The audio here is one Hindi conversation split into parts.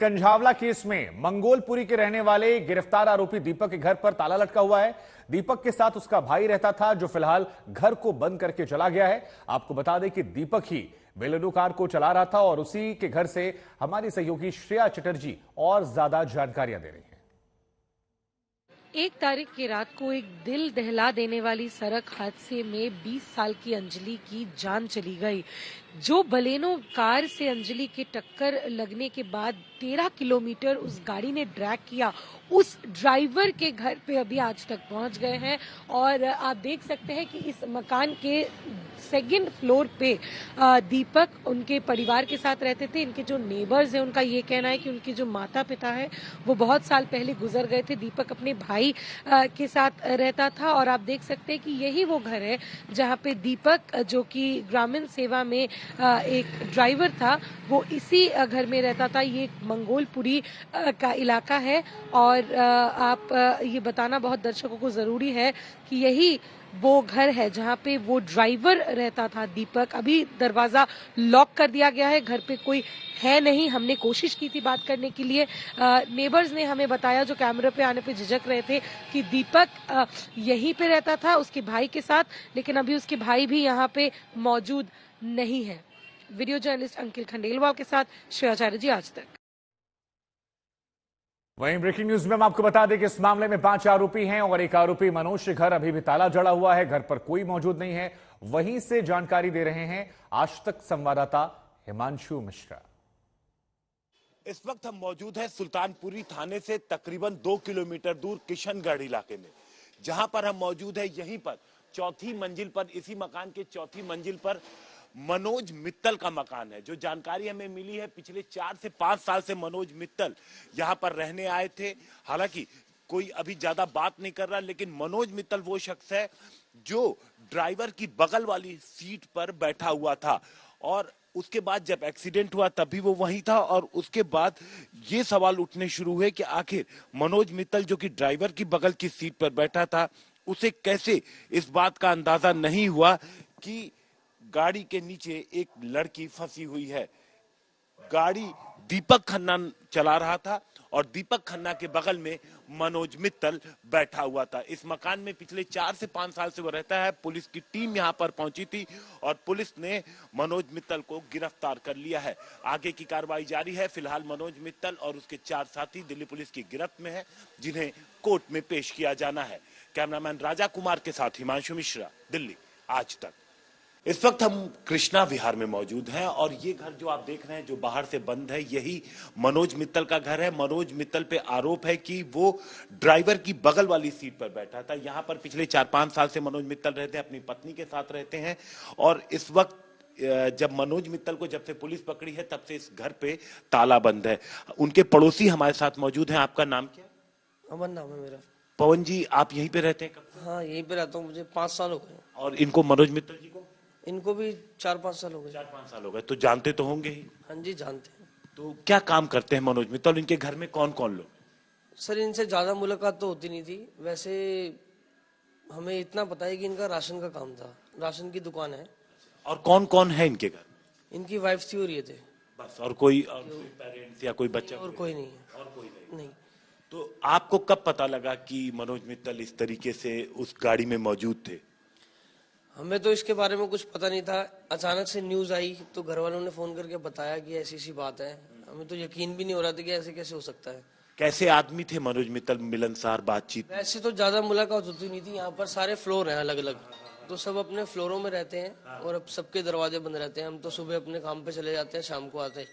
कंझावला केस में मंगोलपुरी के रहने वाले गिरफ्तार आरोपी दीपक के घर पर ताला लटका हुआ है। दीपक के साथ उसका भाई रहता था, जो फिलहाल घर को बंद करके चला गया है। आपको बता दें कि दीपक ही बेलेनो कार को चला रहा था और उसी के घर से हमारी सहयोगी श्रेया चटर्जी और ज्यादा जानकारियां दे रही हैं। 1 तारीख की रात को एक दिल दहला देने वाली सड़क हादसे में 20 साल की अंजलि की जान चली गई। जो बलेनो कार से अंजलि के टक्कर लगने के बाद 13 किलोमीटर उस गाड़ी ने ड्रैग किया, उस ड्राइवर के घर पे अभी आज तक पहुंच गए हैं। और आप देख सकते हैं कि इस मकान के 2nd फ्लोर पे दीपक उनके परिवार के साथ रहते थे। इनके जो नेबर्स हैं उनका ये कहना है कि उनके जो माता पिता है वो बहुत साल पहले गुजर गए थे। दीपक अपने भाई के साथ रहता था और आप देख सकते हैं कि यही वो घर है जहां पे दीपक, जो कि ग्रामीण सेवा में एक ड्राइवर था, वो इसी घर में रहता था। ये मंगोलपुरी का इलाका है और आप ये बताना बहुत दर्शकों को जरूरी है कि यही वो घर है जहां पे वो ड्राइवर रहता था दीपक। अभी दरवाजा लॉक कर दिया गया है, घर पे कोई है नहीं। हमने कोशिश की थी बात करने के लिए, नेबर्स ने हमें बताया, जो कैमरे पे आने पे झिझक रहे थे, कि दीपक यहीं पे रहता था उसके भाई के साथ, लेकिन अभी उसके भाई भी यहाँ पे मौजूद नहीं है। वीडियो जर्नलिस्ट अंकिल खंडेलवाल के साथ श्रेया चटर्जी, आज तक। वहीं ब्रेकिंग न्यूज में हम आपको बता दें कि इस मामले में 5 आरोपी हैं और एक आरोपी मनोज के घर अभी भी ताला जड़ा हुआ है। घर पर कोई मौजूद नहीं है। वहीं से जानकारी दे रहे हैं आज तक संवाददाता हिमांशु मिश्रा। इस वक्त हम मौजूद हैं सुल्तानपुरी थाने से तकरीबन 2 किलोमीटर दूर किशनगढ़ इलाके में। जहां पर हम मौजूद है, यहीं पर 4थी मंजिल पर, इसी मकान के 4थी मंजिल पर मनोज मित्तल का मकान है। जो जानकारी हमें मिली है, पिछले 4 से 5 साल से मनोज मित्तल यहां पर रहने आए थे। हालांकि कोई अभी ज्यादा बात नहीं कर रहा, लेकिन मनोज मित्तल वो शख्स है जो ड्राइवर की बगल वाली सीट पर बैठा हुआ था और उसके बाद जब एक्सीडेंट हुआ तब भी वो वहीं था। और उसके बाद ये सवाल उठने शुरू हुए कि आखिर मनोज मित्तल, जो कि ड्राइवर की बगल की सीट पर बैठा था, उसे कैसे इस बात का अंदाजा नहीं हुआ कि गाड़ी के नीचे एक लड़की फंसी हुई है। गाड़ी दीपक खन्ना चला रहा था और दीपक खन्ना के बगल में मनोज मित्तल बैठा हुआ था। इस मकान में पिछले 4 से 5 साल से वो रहता है। पुलिस की टीम यहां पर पहुंची थी और पुलिस ने मनोज मित्तल को गिरफ्तार कर लिया है। आगे की कार्रवाई जारी है। फिलहाल मनोज मित्तल और उसके 4 साथी दिल्ली पुलिस की गिरफ्त में है, जिन्हें कोर्ट में पेश किया जाना है। कैमरामैन राजा कुमार के साथ हिमांशु मिश्रा, दिल्ली, आज तक। इस वक्त हम कृष्णा विहार में मौजूद हैं और ये घर जो आप देख रहे हैं, जो बाहर से बंद है, यही मनोज मित्तल का घर है। मनोज मित्तल पे आरोप है कि वो ड्राइवर की बगल वाली सीट पर बैठा था। यहाँ पर पिछले 4-5 साल से मनोज मित्तल रहते हैं, अपनी पत्नी के साथ रहते हैं। और इस वक्त जब मनोज मित्तल को जब से पुलिस पकड़ी है, तब से इस घर पे ताला बंद है। उनके पड़ोसी हमारे साथ मौजूद हैं। आपका नाम क्या? अमन नाम है मेरा। पवन जी, आप यहीं पे रहते हैं कब? हाँ, यहीं पे रहता हूँ, मुझे 5 साल हो गए। और इनको, मनोज मित्तल जी को? इनको भी 4-5 साल हो गए। 4-5 साल हो गए, तो जानते तो होंगे ही। हाँ जी, जानते हैं। तो क्या काम करते हैं मनोज मित्तल? इनके घर में कौन कौन लोग? सर, इनसे ज्यादा मुलाकात तो होती नहीं थी। वैसे हमें इतना पता है कि इनका राशन का काम था, राशन की दुकान है। और कौन कौन है इनके घर? इनकी वाइफ थी और ये थे बस। और कोई पेरेंट्स या कोई बच्चा? और कोई नहीं है। और कोई नहीं। नहीं। तो आपको कब पता लगा कि मनोज मित्तल इस तरीके से उस गाड़ी में मौजूद थे? हमें तो इसके बारे में कुछ पता नहीं था। अचानक से न्यूज आई तो घर वालों ने फोन करके बताया कि ऐसी सी बात है। हमें तो यकीन भी नहीं हो रहा था कि ऐसे कैसे हो सकता है। कैसे आदमी थे मनोज मित्तल? मिलनसार, बातचीत? वैसे तो ज्यादा मुलाकात होती नहीं थी। यहाँ पर सारे फ्लोर हैं अलग अलग, तो सब अपने फ्लोरों में रहते हैं और अब सबके दरवाजे बंद रहते हैं। हम तो सुबह अपने काम पे चले जाते हैं, शाम को आते हैं।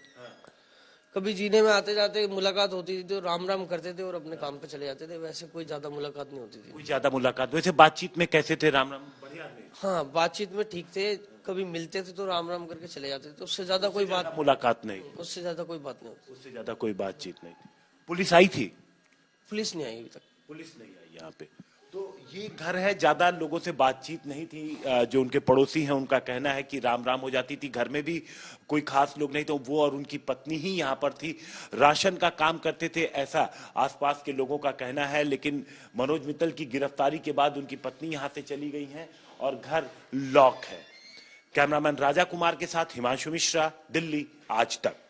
कभी जीने में आते जाते मुलाकात होती थी तो राम राम करते थे और अपने काम पे चले जाते थे। वैसे कोई ज्यादा मुलाकात नहीं होती थी। कोई ज्यादा मुलाकात? वैसे बातचीत में कैसे थे? राम राम? बढ़िया आदमी? हाँ, बातचीत में ठीक थे। कभी मिलते थे तो राम राम करके चले जाते थे। तो उससे ज्यादा कोई बात, मुलाकात नहीं? उससे ज्यादा कोई बात नहीं होती। उससे ज्यादा कोई बातचीत नहीं। पुलिस आई थी? पुलिस नहीं आई अभी तक। पुलिस नहीं आई यहाँ पे। तो ये घर है, ज्यादा लोगों से बातचीत नहीं थी। जो उनके पड़ोसी हैं उनका कहना है कि राम राम हो जाती थी। घर में भी कोई खास लोग नहीं, तो वो और उनकी पत्नी ही यहाँ पर थी। राशन का काम करते थे, ऐसा आसपास के लोगों का कहना है। लेकिन मनोज मित्तल की गिरफ्तारी के बाद उनकी पत्नी यहाँ से चली गई है और घर लॉक है। कैमरामैन राजा कुमार के साथ हिमांशु मिश्रा, दिल्ली, आज तक।